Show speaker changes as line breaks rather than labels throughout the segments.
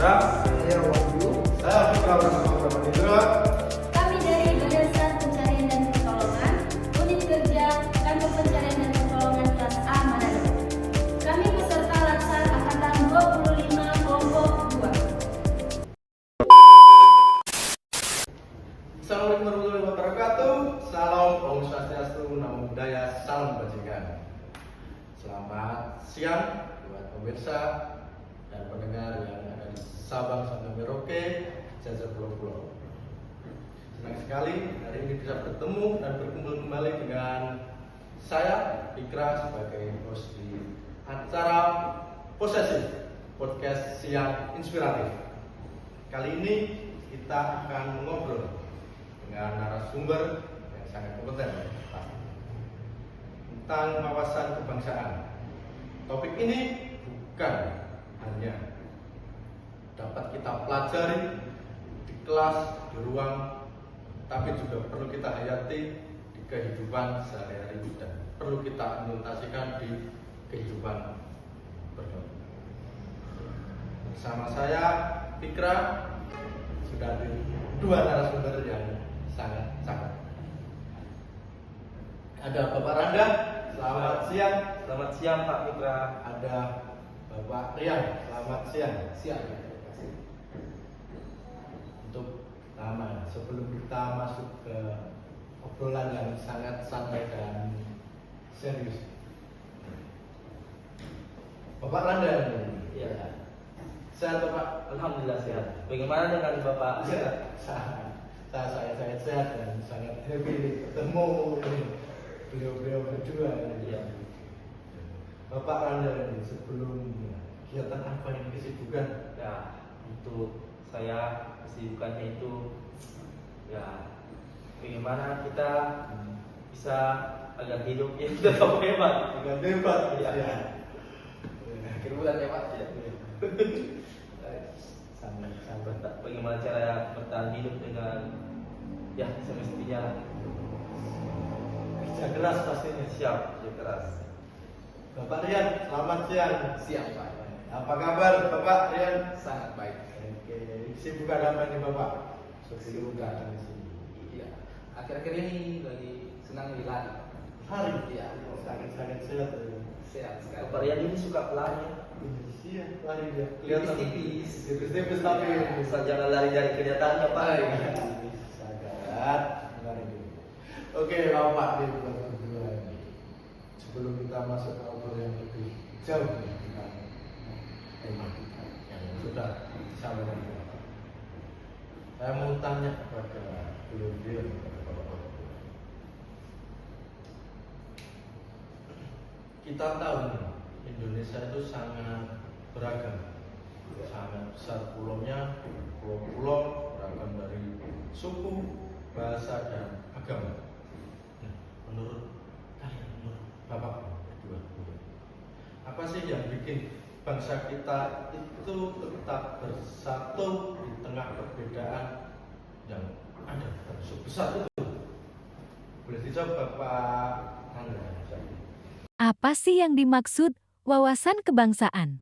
Indra.
Saya Wahyu.
Saya Fitra bersama Indra.
Kami dari Badan Pencarian dan Pertolongan, Unit Kerja Kantor Pencarian dan Pertolongan Kelas A Manado. Kami peserta Latsar Angkatan 25 Kelompok 2.
Assalamualaikum warahmatullahi wabarakatuh. Salam Om Swastiastu, Namo Buddhaya, salam kebajikan. Selamat siang buat pemirsa dan pendengar yang ada di Sabang sampai Merauke, Jajah Pulau-Pulau. Senang sekali hari ini bisa bertemu dan berkumpul kembali dengan saya, Fikra, sebagai host di acara Posesif, podcast siang inspiratif. Kali ini kita akan mengobrol dengan narasumber yang sangat kompeten tentang wawasan kebangsaan. Topik ini bukan hanya dapat kita pelajari di kelas, di ruang, tapi juga perlu kita hayati di kehidupan sehari-hari dan perlu kita implementasikan di kehidupan bergaul. Bersama saya, Fikra, sudah ada dua narasumber yang sangat cakep. Ada Bapak Rangga, selamat siang.
Selamat siang Pak Fitra.
Ada Bapak Rian, selamat siang.
Siap.
Untuk pertama, sebelum kita masuk ke obrolan yang sangat santai dan serius, Bapak Rangga,
Iya.
sehat Bapak?
Alhamdulillah sehat. Bagaimana dengan Bapak?
Saya sehat dan sangat happy ketemu beliau berdua.
Iya.
Bapak Randa, sebelum kegiatan apa yang kesibukan?
Ya, untuk saya kesibukannya itu ya bagaimana kita bisa agar hidupnya tetap hebat.
Agak debat,
Iya.
ya.
Akhir bulan ya Pak.
Iya.
Sampai
Bagaimana cara bertahan hidup dengan ya semestinya
kerja keras pastinya.
siap kerja keras.
Bapak Rian, selamat siang.
Siap Pak.
Apa kabar Bapak Rian?
Sangat baik.
Oke, sibukan apa nih Bapak?
Kesibukan di sini. Iya. Akhir-akhir ini lagi senang lari.
Hari.
Iya.
Sangat sehat.
Sehat sekali.
Bapak Rian ini suka pelari.
Iya, lari dia.
Tipis-tipis.
Tipis tapi.
Asal jangan lari dari kenyataannya Pak.
Sangat menarik. Oke, Bapak nih berdua ini. Sebelum kita masuk ke obrolan yang lebih jauh tentang tema kita yang sudah disampaikan oleh Bapak, saya mau tanya kepada beliau kepada Bapak. Kita tahu nih, Indonesia itu sangat beragam, sangat besar pulaunya, pulau-pulau beragam dari suku, bahasa dan agama. Nah, menurut kalian, menurut Bapak berdua, apa sih yang bikin bangsa kita itu tetap bersatu di tengah perbedaan yang ada dan sebesar itu? Boleh dijawab Bapak Rangga?
Apa sih yang dimaksud wawasan kebangsaan?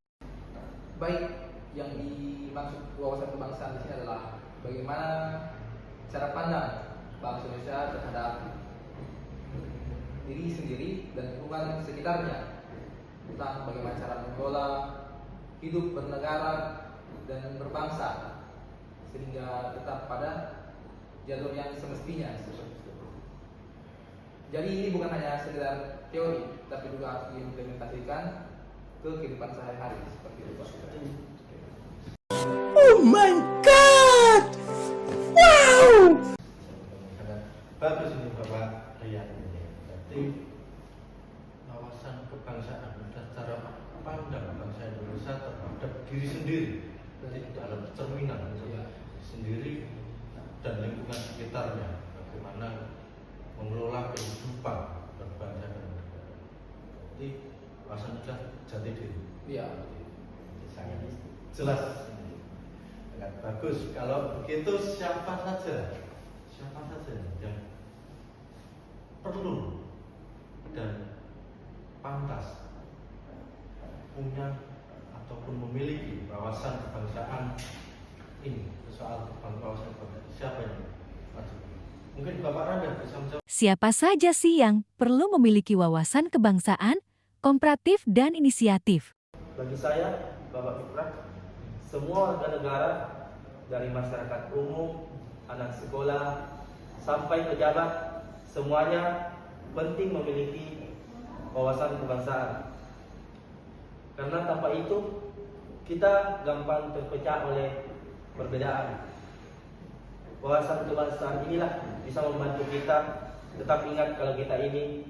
Baik, yang dimaksud wawasan kebangsaan di sini adalah bagaimana cara pandang bangsa Indonesia terhadap diri sendiri dan lingkungan sekitarnya, tentang bagaimana cara mengelola hidup bernegara dan berbangsa sehingga tetap pada jalur yang semestinya. Jadi ini bukan hanya sekedar teori, tapi juga harus diimplementasikan ke kehidupan sehari-hari seperti itu.
Oh my God! Wow!
Bagus ini Bapak Rian ini. Berarti wawasan kebangsaan dan cara pandang bangsa Indonesia terhadap diri sendiri dari dalam cerminan sendiri dan lingkungan sekitarnya, bagaimana mengelola kehidupan berbangsa dan bernegara. Berarti wawasan jati diri.
Iya.
Sangat jelas. Sangat bagus. Kalau begitu siapa saja yang perlu dan pantas punya atau ataupun memiliki wawasan kebangsaan ini, soal wawasan kebangsaan. Siapa ini? Mungkin Bapak Randa bisa menjawab.
Siapa saja sih yang perlu memiliki wawasan kebangsaan, komparatif, dan inisiatif?
Bagi saya, Bapak Fikra, semua warga negara dari masyarakat umum, anak sekolah, sampai pejabat, semuanya penting memiliki wawasan kebangsaan. Karena tanpa itu kita gampang terpecah oleh perbedaan. Wawasan kebangsaan inilah bisa membantu kita tetap ingat kalau kita ini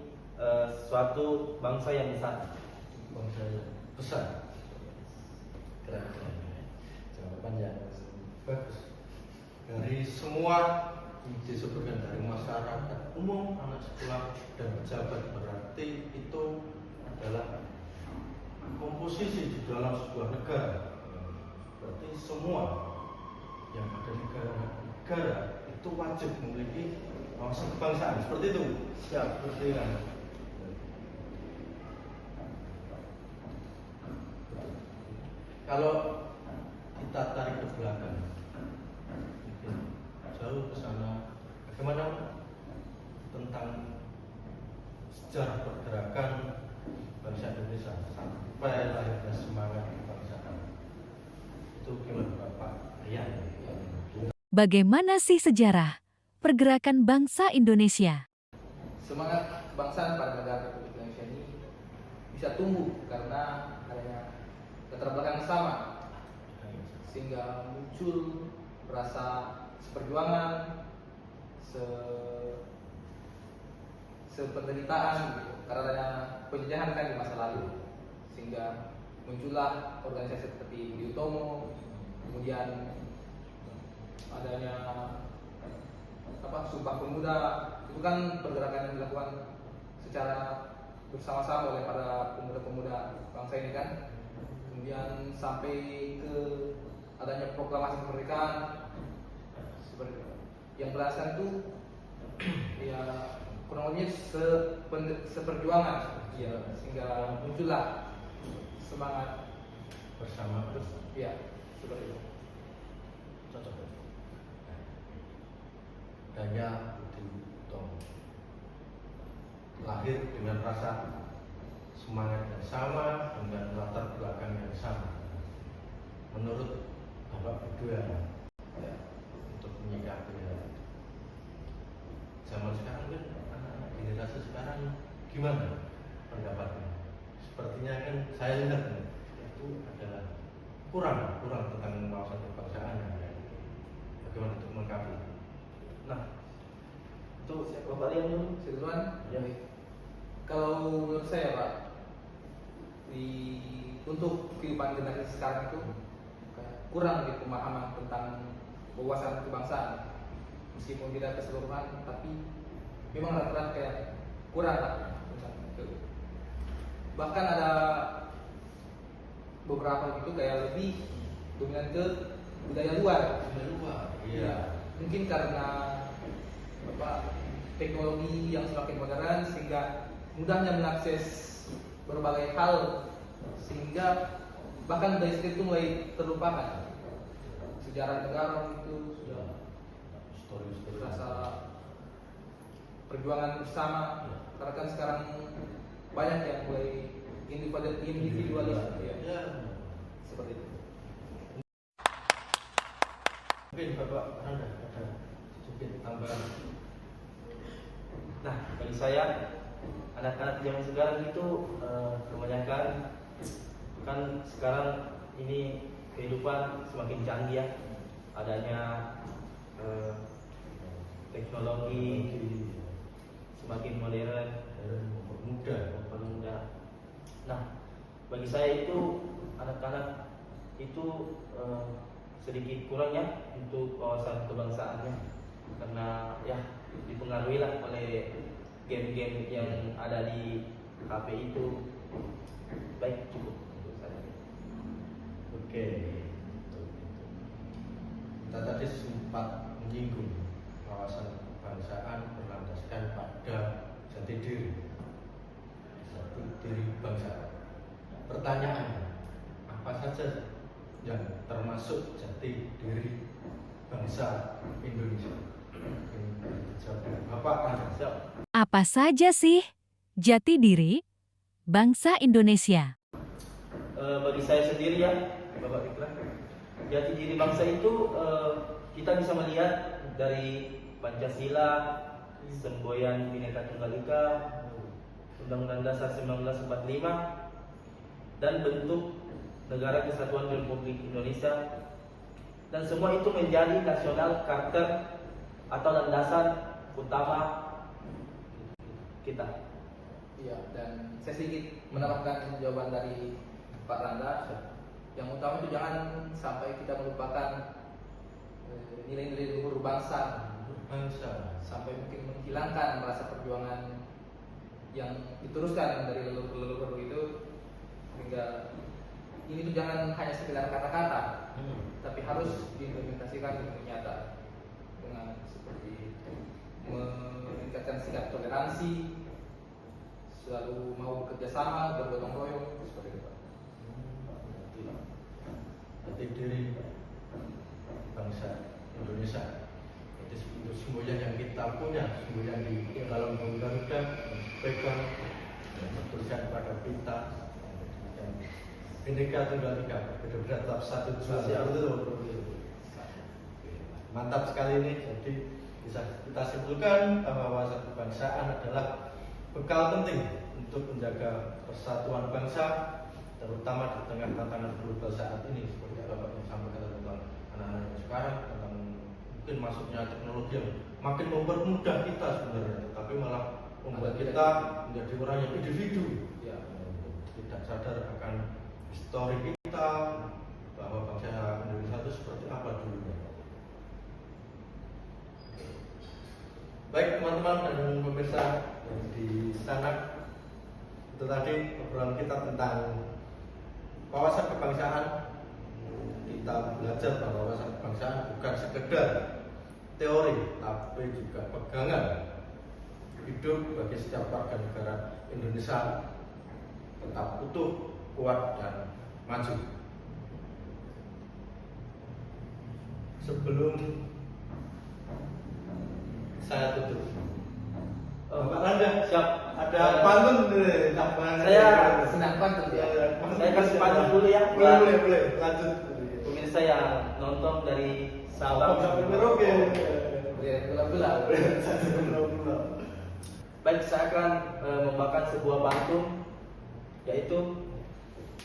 suatu bangsa yang besar.
Bangsa yang besar. Keren. Jawabannya bagus. Dari semua disebutkan dari masyarakat umum, anak sekolah, dan pejabat, berarti itu adalah komposisi di dalam sebuah negara. Berarti semua yang ada di negara itu wajib memiliki wawasan kebangsaan. Seperti itu. Siap. Seperti itu. Kalau kita tarik ke belakang, mungkin jauh ke sana, bagaimana tentang sejarah pergerakan bangsa Indonesia sampai lahirnya semangat kebangsaan. Itu gimana Bapak Rian?
Bagaimana sih sejarah pergerakan bangsa Indonesia?
Semangat kebangsaan pada negara Republik Indonesia ini bisa tumbuh karena adanya latar belakang yang sama, sehingga muncul rasa seperjuangan, sependeritaan gitu, karena adanya penjajahan kan di masa lalu, sehingga muncullah organisasi seperti Budi Utomo, kemudian adanya Sumpah Pemuda. Itu kan pergerakan yang dilakukan secara bersama-sama oleh para pemuda-pemuda bangsa ini kan. Kemudian sampai ke adanya proklamasi kemerdekaan seperti itu. Yang berdasarkan itu ya kurang lebih seperjuangan ya, sehingga muncullah semangat
Bersama
ya seperti itu.
cocok. Adanya Budi Utomo lahir dengan rasa semangat yang sama, dengan latar belakang yang sama. Menurut Bapak berdua ya, untuk menyikapi zaman sekarang kan, anak-anak generasi sekarang gimana pendapatnya? Sepertinya kan saya lihat itu adalah kurang tentang wawasan kebangsaan. Bagaimana untuk melengkapi?
Nah, itu Bapak Rian dulu.
Silakan.
Ya.
Kalau menurut saya Pak, untuk kehidupan generasi sekarang itu kurang di pemahaman tentang wawasan kebangsaan, meskipun tidak keseluruhan, tapi memang rata-rata kayak kurang lah tentang itu. Bahkan ada beberapa gitu kayak lebih dominan ke budaya luar.
Iya.
Mungkin karena teknologi yang semakin modern, sehingga mudahnya mengakses berbagai hal, sehingga bahkan dari situ mulai terlupakan sejarah negara itu sudah rasa perjuangan bersama. Karena kan sekarang banyak yang mulai individualis ya. Seperti itu.
Mungkin Bapak ada sedikit tambahan.
Nah, bagi saya anak-anak zaman sekarang itu kebanyakan kan sekarang ini kehidupan semakin canggih ya, adanya teknologi semakin modern, mempermudah. Nah, bagi saya itu anak-anak itu sedikit kurangnya untuk wawasan kebangsaannya, karena ya dipengaruhi lah oleh game-game yang ada di HP itu. Baik, cukup untuk saya.
Oke. Kita tadi sempat menyinggung wawasan kebangsaan berlandaskan pada jati diri bangsa. Pertanyaannya, apa saja yang termasuk jati diri bangsa Indonesia? Bapak Anda.
Siap.
Apa saja sih jati diri bangsa Indonesia?
Bagi saya sendiri ya, Bapak Iklan, jati diri bangsa itu kita bisa melihat dari Pancasila, semboyan Bhinneka Tunggal Ika, Undang-Undang Dasar 1945, dan bentuk Negara Kesatuan Republik Indonesia, dan semua itu menjadi nasional karakter atau landasan utama kita.
Iya, dan saya sedikit menambahkan jawaban dari Pak Randa. Yang utama itu jangan sampai kita melupakan nilai-nilai luhur bangsa, sampai mungkin menghilangkan rasa perjuangan yang diteruskan dari leluhur itu, sehingga ini tuh jangan hanya sekedar kata-kata, tapi harus diimplementasikan dengan nyata, dengan seperti meningkatkan sikap toleransi, selalu mau bekerja sama, bergotong royong, seperti itu.
Jati diri bangsa Indonesia. Jadi semboyan yang kita punya, semboyan di dalam Undang-Undang pegang, tulisan pada kita, Bhinneka Tunggal Ika, benar-benar tetap satu Indonesia. Mantap sekali ini. Jadi bisa kita simpulkan bahwa wawasan kebangsaan adalah bekal penting untuk menjaga persatuan bangsa, terutama di tengah tantangan global saat ini, seperti Bapak yang sampaikan tentang anak-anak yang sekarang, tentang mungkin masuknya teknologi yang makin mempermudah kita sebenarnya, tapi malah membuat kita menjadi orang yang individu, ya, tidak sadar akan histori kita, bahwa bangsa Indonesia itu seperti apa dulunya. Baik teman-teman dan pemirsa yang di sana, itu tadi obrolan kita tentang wawasan kebangsaan. Kita belajar bahwa wawasan kebangsaan bukan sekedar teori, tapi juga pegangan hidup bagi setiap warga negara Indonesia tetap utuh, kuat, dan maju. Sebelum saya tutup, Pak Randa,
Siap.
ada pantun nih,
Saya
Senang pantun ya.
Saya kasih pantun dulu ya.
Boleh, lanjut.
Pemirsa yang nonton dari Sabang
Sampai Merauke.
Lihat gula-gula.
Baik, saya akan membawakan sebuah pantun, yaitu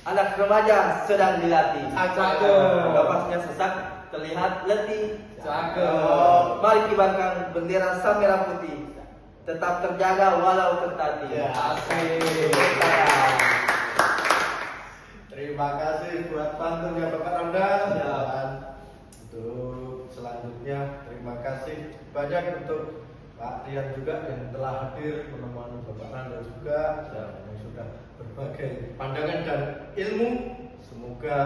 anak remaja sedang dilatih.
Cakep.
Napasnya sesak, terlihat letih.
Cakep.
Mari kibarkan bendera sang merah putih, tetap terjaga walau tertatih.
Ya, asik. Terima kasih buat pantunnya Bapak Randa. Dan untuk selanjutnya terima kasih banyak untuk Pak Rian juga yang telah hadir menemani Bapak Randa juga, yang sudah berbagai pandangan dan ilmu. Semoga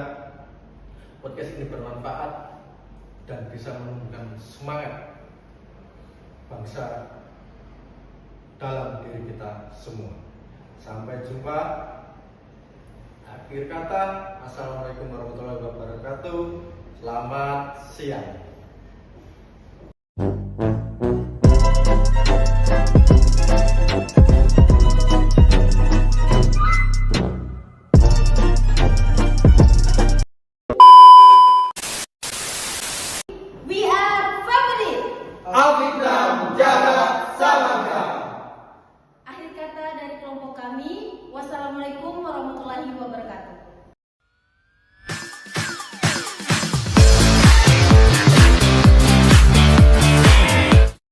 podcast ini bermanfaat dan bisa menumbuhkan semangat bangsa dalam diri kita semua. Sampai jumpa. Akhir kata, assalamualaikum warahmatullahi wabarakatuh. Selamat siang.